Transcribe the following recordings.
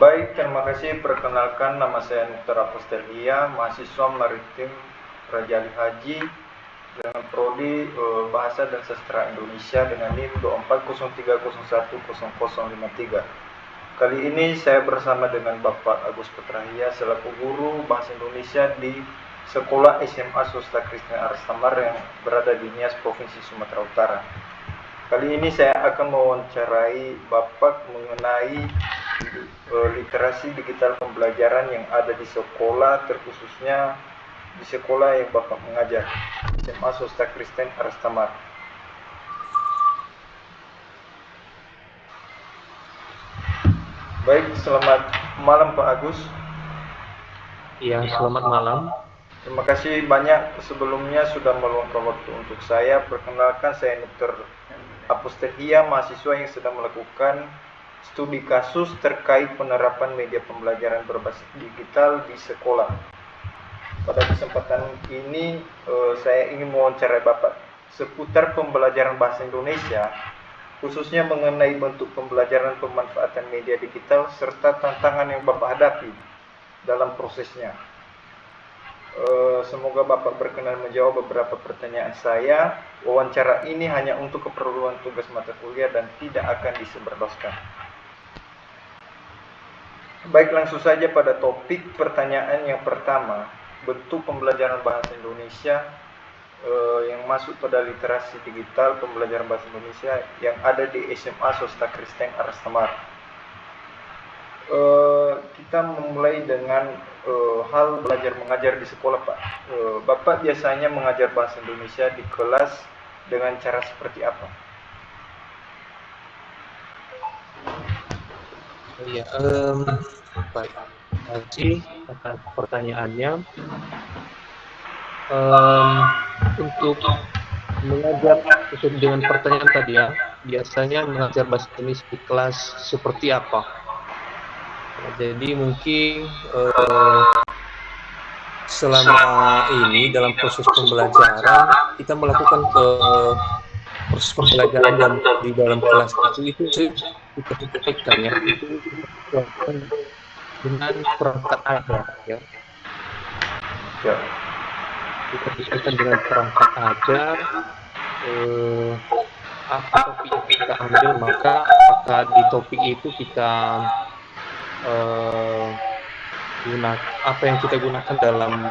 Baik, terima kasih. Perkenalkan, nama saya Nuktar Apostelia, mahasiswa Maritim Raja Ali Haji dengan prodi Bahasa dan Sastra Indonesia dengan NIM 2403010053. Kali ini saya bersama dengan Bapak Agus Petrahia selaku guru Bahasa Indonesia di Sekolah SMA Swasta Kristen Arstamar yang berada di Nias, Provinsi Sumatera Utara. Kali ini saya akan mewawancarai Bapak mengenai literasi digital pembelajaran yang ada di sekolah, terkhususnya di sekolah yang Bapak mengajar, SMA Swasta Kristen Arstamar. Baik, selamat malam Pak Agus. Iya, selamat malam. Terima kasih banyak sebelumnya sudah meluangkan waktu untuk saya. Perkenalkan, saya Nuktar Apostelia, mahasiswa yang sedang melakukan studi kasus terkait penerapan media pembelajaran berbasis digital di sekolah. Pada kesempatan ini saya ingin mewawancarai Bapak seputar pembelajaran bahasa Indonesia, khususnya mengenai bentuk pembelajaran pemanfaatan media digital serta tantangan yang Bapak hadapi dalam prosesnya. Semoga Bapak berkenan menjawab beberapa pertanyaan saya. Wawancara ini hanya untuk keperluan tugas mata kuliah dan tidak akan disebarluaskan. Baik, langsung saja pada topik pertanyaan yang pertama. Bentuk pembelajaran bahasa Indonesia yang masuk pada literasi digital pembelajaran bahasa Indonesia yang ada di SMA Swasta Kristen Arstamar. Kita memulai dengan hal belajar mengajar di sekolah, Pak. Bapak biasanya mengajar bahasa Indonesia di kelas dengan cara seperti apa? Iya, baik. Terima kasih atas pertanyaannya. Untuk mengajar sesuai dengan pertanyaan tadi ya, biasanya mengajar bahasa Indonesia di kelas seperti apa? Jadi mungkin selama ini dalam proses pembelajaran kita melakukan proses pembelajaran di dalam kelas itu kita sampaikan ya, itu dengan perangkat ajar ya. Kita sesuaikan dengan perangkat ajar, apa topik yang kita ambil, maka apakah di topik itu kita apa yang kita gunakan dalam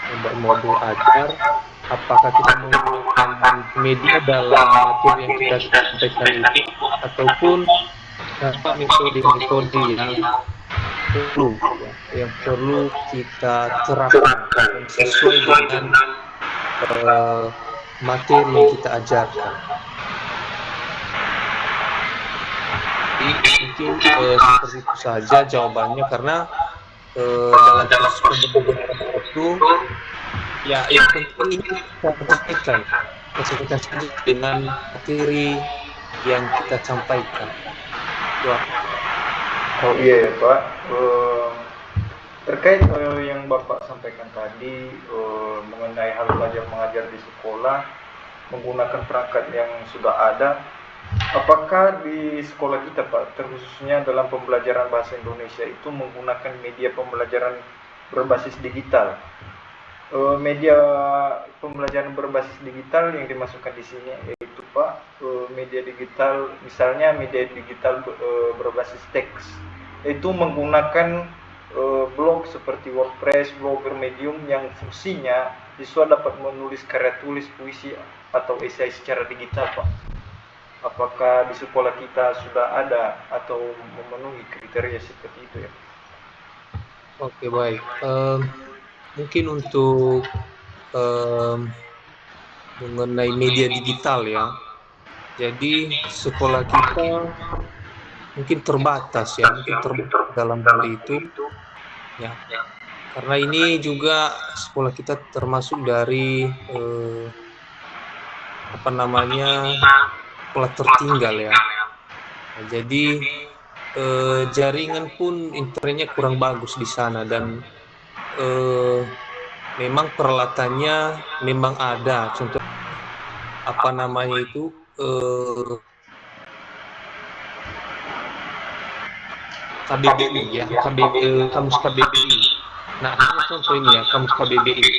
membuat modul ajar, apakah kita menggunakan media dalam materi yang kita sampaikan itu, ataupun apa metode-metode yang perlu kita terapkan sesuai dengan materi yang kita ajarkan. Mungkin seperti itu saja jawabannya, karena dalam proses pembelajaran itu ya yang penting ini kita sampaikan saja dengan materi yang kita sampaikan. Oh iya ya Pak, terkait yang Bapak sampaikan tadi mengenai hal belajar mengajar di sekolah menggunakan perangkat yang sudah ada, apakah di sekolah kita Pak, terkhususnya dalam pembelajaran bahasa Indonesia itu menggunakan media pembelajaran berbasis digital? Media pembelajaran berbasis digital yang dimasukkan di sini yaitu Pak, media digital, misalnya media digital berbasis teks, itu menggunakan blog seperti WordPress, Blogger, Medium yang fungsinya siswa dapat menulis karya tulis, puisi atau esai secara digital Pak. Apakah di sekolah kita sudah ada atau memenuhi kriteria seperti itu ya? Oke, baik. Mungkin untuk mengenai media digital ya, jadi sekolah kita mungkin terbatas ya, dalam hal itu ya, karena ini juga sekolah kita termasuk dari sekolah tertinggal ya. Nah, jadi jaringan pun internetnya kurang bagus di sana, dan memang peralatannya memang ada, contoh eh, KBBI ya, kamus KBBI. Nah, ini contoh ini ya, kamus KBBI.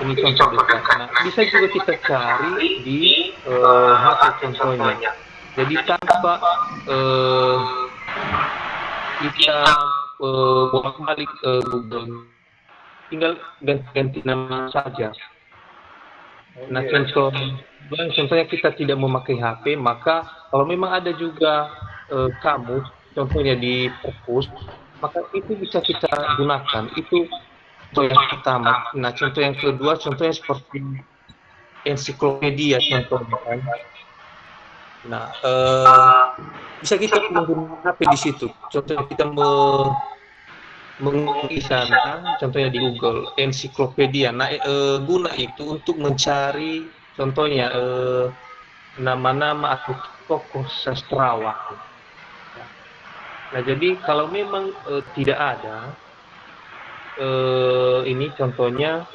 Ini contoh dekat. Nah, bisa juga kita cari di HP contohnya. Jadi tanpa kita bolak-balik Google, tinggal ganti nama saja. Nah, contohnya kita tidak memakai HP, maka kalau memang ada juga kamus, contohnya di perpus, maka itu bisa kita gunakan. Itu contoh yang pertama. Nah, contoh yang kedua, contohnya seperti ensiklopedia contohnya kan. Nah, bisa kita menggunakan HP di situ. Contohnya kita mengunggah sana, contohnya di Google ensiklopedia. Nah, guna itu untuk mencari contohnya nama-nama atau tokoh sastrawan. Nah, jadi kalau memang tidak ada ini contohnya,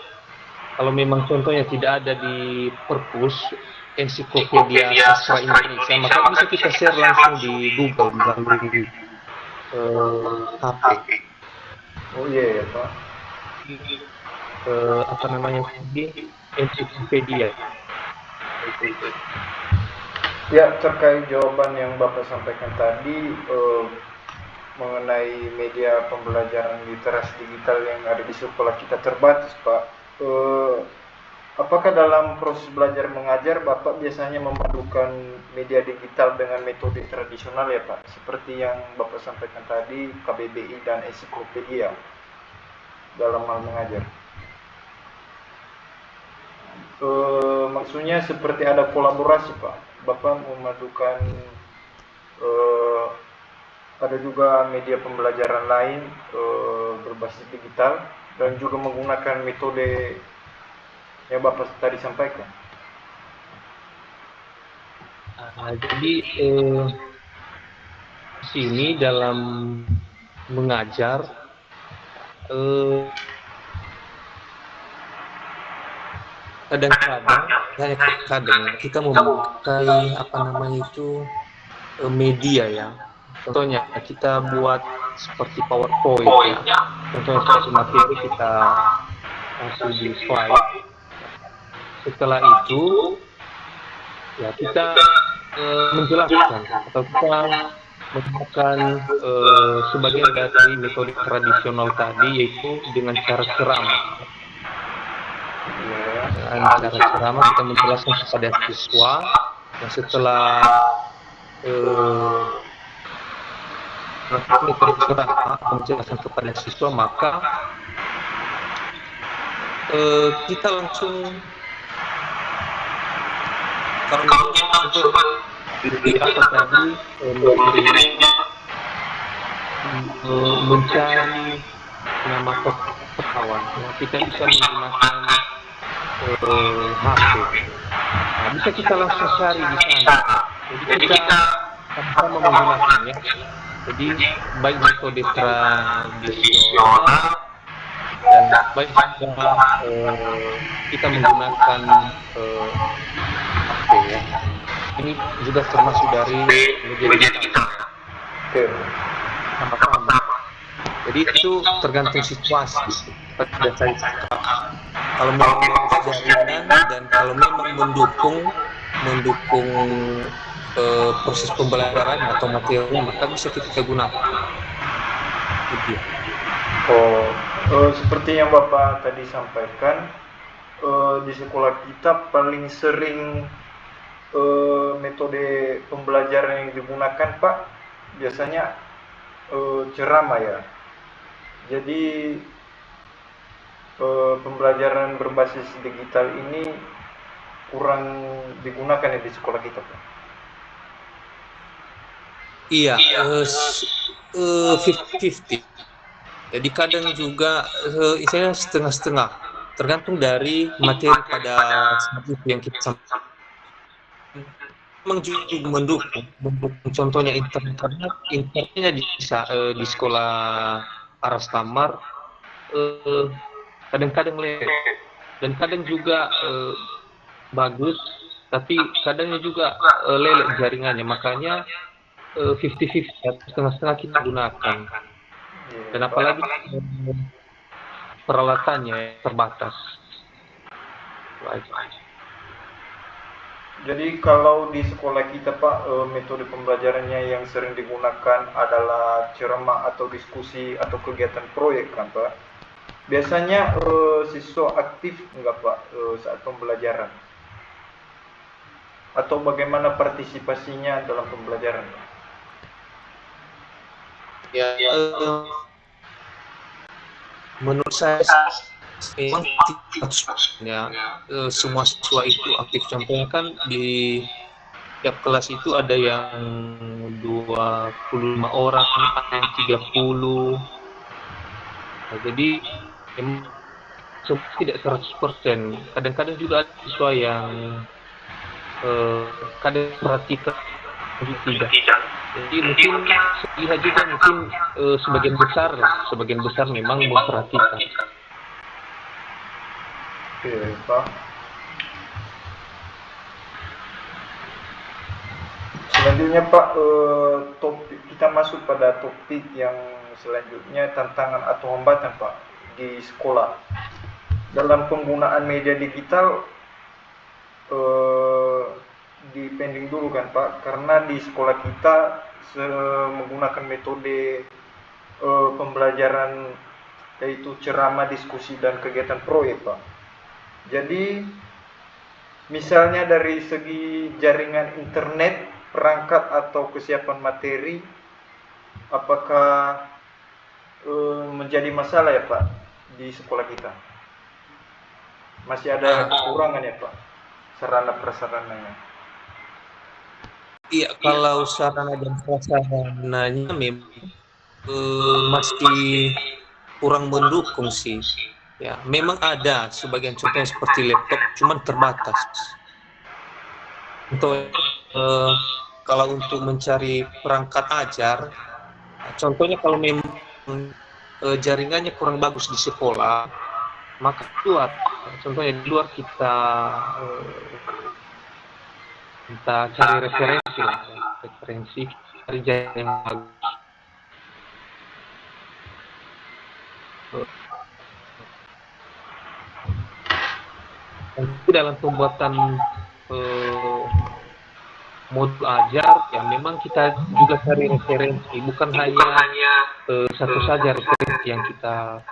kalau memang contohnya tidak ada di perpus ensiklopedia sastra Indonesia, maka bisa kita share langsung di Google melalui HP. Oh iya ya Pak. Apa namanya di ensiklopedia. Ya, terkait jawaban yang Bapak sampaikan tadi mengenai media pembelajaran literasi digital yang ada di sekolah kita terbatas, Pak. Apakah dalam proses belajar mengajar Bapak biasanya memadukan media digital dengan metode tradisional ya Pak? Seperti yang Bapak sampaikan tadi, KBBI dan ensiklopedia dalam hal mengajar. Maksudnya seperti ada kolaborasi Pak. Bapak memadukan ada juga media pembelajaran lain berbasis digital dan juga menggunakan metode yang Bapak tadi sampaikan. Jadi sini dalam mengajar kadang-kadang kita memakai apa namanya itu media ya. Contohnya kita buat seperti PowerPoint ya. Contohnya suatu materi kita kasih di slide. Setelah itu ya kita menjelaskan atau kita menggunakan sebagian dari metode tradisional tadi, yaitu dengan cara ceramah. Dengan cara ceramah kita menjelaskan kepada siswa, dan setelah metode ceramah menjelaskan kepada siswa, maka kita langsung kalau untuk apa tadi mencari nama kawan, kita bisa menggunakan HP. Nah, bisa kita langsung cari di sana. Jadi kita sama-sama menggunakannya. Jadi baik metode tradisional dan baik juga kita menggunakan HP ya. Ini juga termasuk dari media digital. Sama-sama. Jadi itu tergantung situasi. Pada saya kalau memang jaringan dan kalau memang mendukung proses pembelajaran atau materialnya, maka bisa kita gunakan. Gitu. Seperti yang Bapak tadi sampaikan, di sekolah kita paling sering metode pembelajaran yang digunakan Pak biasanya ceramah ya. Jadi pembelajaran berbasis digital ini kurang digunakan ya di sekolah kita Pak. Iya, 50-50. Jadi kadang juga isinya setengah-setengah, tergantung dari materi pada saat itu yang kita sampaikan. Memang juga mendukung contohnya internetnya di sekolah Aras Tamar kadang-kadang lewat dan kadang juga bagus tapi kadangnya juga lelek jaringannya, makanya 50-50, setengah-setengah kita gunakan. Dan apalagi peralatannya terbatas. Jadi kalau di sekolah kita Pak, metode pembelajarannya yang sering digunakan adalah ceramah atau diskusi atau kegiatan proyek kan Pak. Biasanya siswa aktif enggak Pak saat pembelajaran? Atau bagaimana partisipasinya dalam pembelajaran Pak? Ya, menurut saya memang ya, semua siswa itu aktif. Contohnya kan di tiap kelas itu ada yang 25 orang, ada yang 30. Nah, jadi tidak 100%. Kadang-kadang juga ada siswa yang kadang perhatikan tidak. Jadi mungkin lihat juga mungkin sebagian besar memang memperhatikan. Oke, Pak. Selanjutnya Pak, kita masuk pada topik yang selanjutnya, tantangan atau hambatan Pak di sekolah. Dalam penggunaan media digital, dipending dulu kan Pak, karena di sekolah kita menggunakan metode pembelajaran yaitu ceramah, diskusi, dan kegiatan proyek Pak. Jadi misalnya dari segi jaringan internet, perangkat atau kesiapan materi, apakah menjadi masalah ya Pak di sekolah kita? Masih ada kekurangan ya Pak sarana prasarananya? Iya, kalau sarana dan prasarananya memang masih kurang mendukung sih. Ya, memang ada sebagian contohnya seperti laptop, cuman terbatas. Untuk kalau untuk mencari perangkat ajar, contohnya kalau memang jaringannya kurang bagus di sekolah, maka keluar. Contohnya di luar kita cari referensi cari jaringan yang bagus. Nanti dalam pembuatan modul ajar, ya memang kita juga cari referensi, bukan hanya satu saja referensi yang kita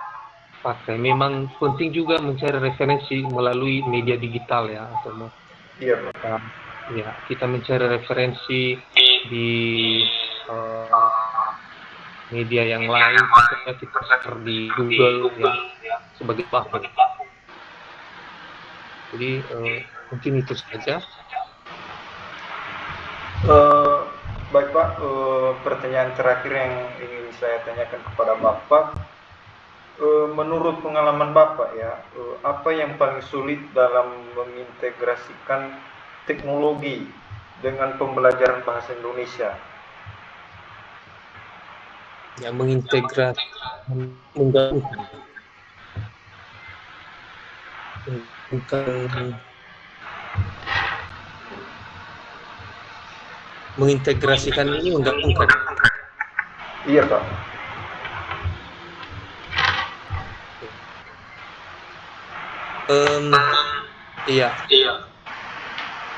pakai. Memang penting juga mencari referensi melalui media digital ya, atau kita mencari referensi di media yang lain, contohnya kita search di Google ya sebagai bahan. Jadi mungkin itu saja. Baik Pak, pertanyaan terakhir yang ingin saya tanyakan kepada Bapak, menurut pengalaman Bapak ya, apa yang paling sulit dalam mengintegrasikan teknologi dengan pembelajaran bahasa Indonesia? Ya, mengintegrasi, mengintegrasikan ini menggabungkan. Iya Pak. Iya.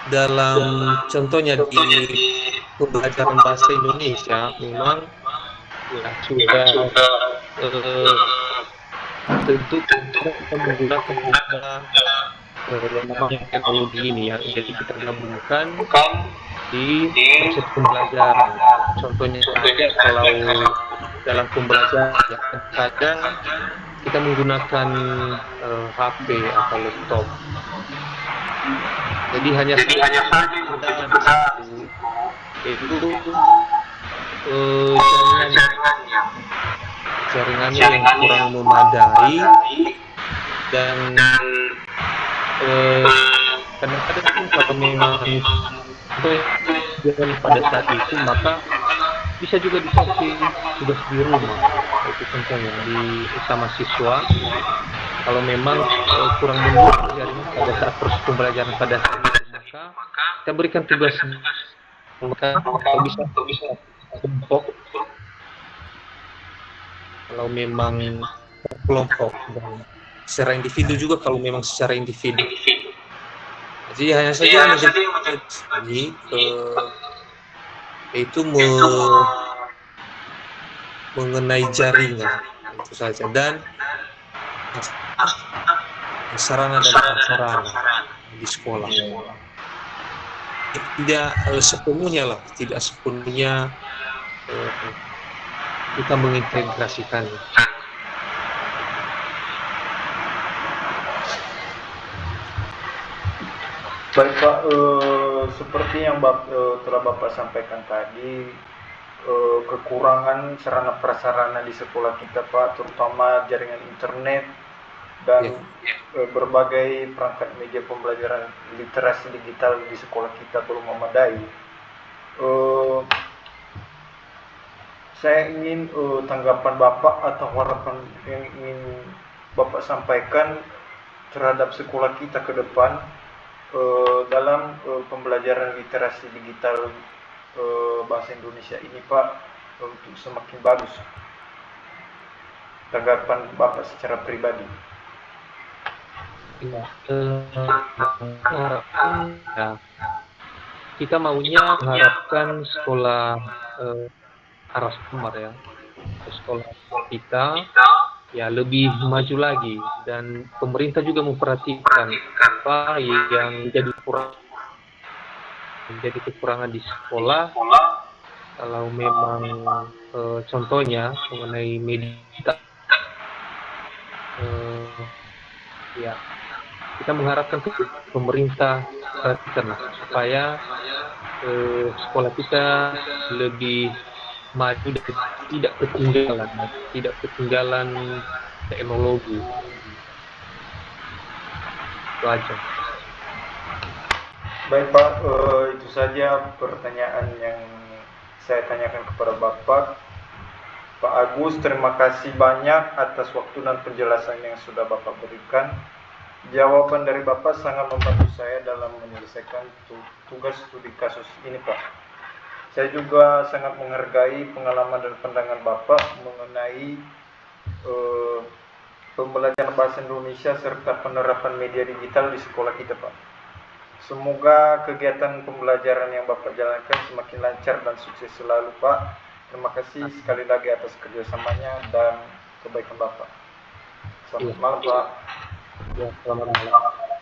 Dalam contohnya di pembelajaran bahasa Indonesia memang ya sudah tentu kita menggunakan yang namanya teknologi ini ya, jadi kita gabungkan di proses pembelajaran. Contohnya saja kalau dalam pembelajaran ya, kadang kita menggunakan HP atau laptop. Jadi hanya itu jaringannya yang kurang memadai, dan kadang-kadang kalau memang jalan pada saat itu, maka bisa juga dikasih tugas di rumah. Itu contohnya sama siswa. Kalau memang kurang mendukung jaringan pada saat proses pembelajaran pada saat itu, maka kita berikan tugas maka bisa kelompok kalau memang kelompok, dan secara individu juga kalau memang secara individu. Jadi hanya saja itu mengenai jaringan itu saja, dan sarana dan prasarana di sekolah. Tidak sepenuhnya kita mengintegrasikannya. Baik Pak, seperti yang telah Bapak sampaikan tadi, kekurangan sarana prasarana di sekolah kita Pak, terutama jaringan internet dan berbagai perangkat media pembelajaran literasi digital di sekolah kita belum memadai. Saya ingin tanggapan Bapak atau harapan yang ingin Bapak sampaikan terhadap sekolah kita ke depan dalam pembelajaran literasi digital bahasa Indonesia ini Pak, untuk semakin bagus. Tanggapan Bapak secara pribadi. Kita maunya mengharapkan sekolah Aras Kembar ya, sekolah kita ya lebih maju lagi, dan pemerintah juga memperhatikan apa yang menjadi kekurangan di sekolah. Kalau memang contohnya mengenai media, ya kita mengharapkan ke pemerintah perhatikan supaya sekolah kita lebih maju dan tidak ketinggalan teknologi. Itu aja. Baik Pak, itu saja pertanyaan yang saya tanyakan kepada Bapak. Pak Agus, terima kasih banyak atas waktu dan penjelasan yang sudah Bapak berikan. Jawaban dari Bapak sangat membantu saya dalam menyelesaikan tugas studi kasus ini Pak. Saya juga sangat menghargai pengalaman dan pandangan Bapak mengenai pembelajaran bahasa Indonesia serta penerapan media digital di sekolah kita Pak. Semoga kegiatan pembelajaran yang Bapak jalankan semakin lancar dan sukses selalu Pak. Terima kasih sekali lagi atas kerjasamanya dan kebaikan Bapak. Selamat malam Pak. Ya, selamat malam.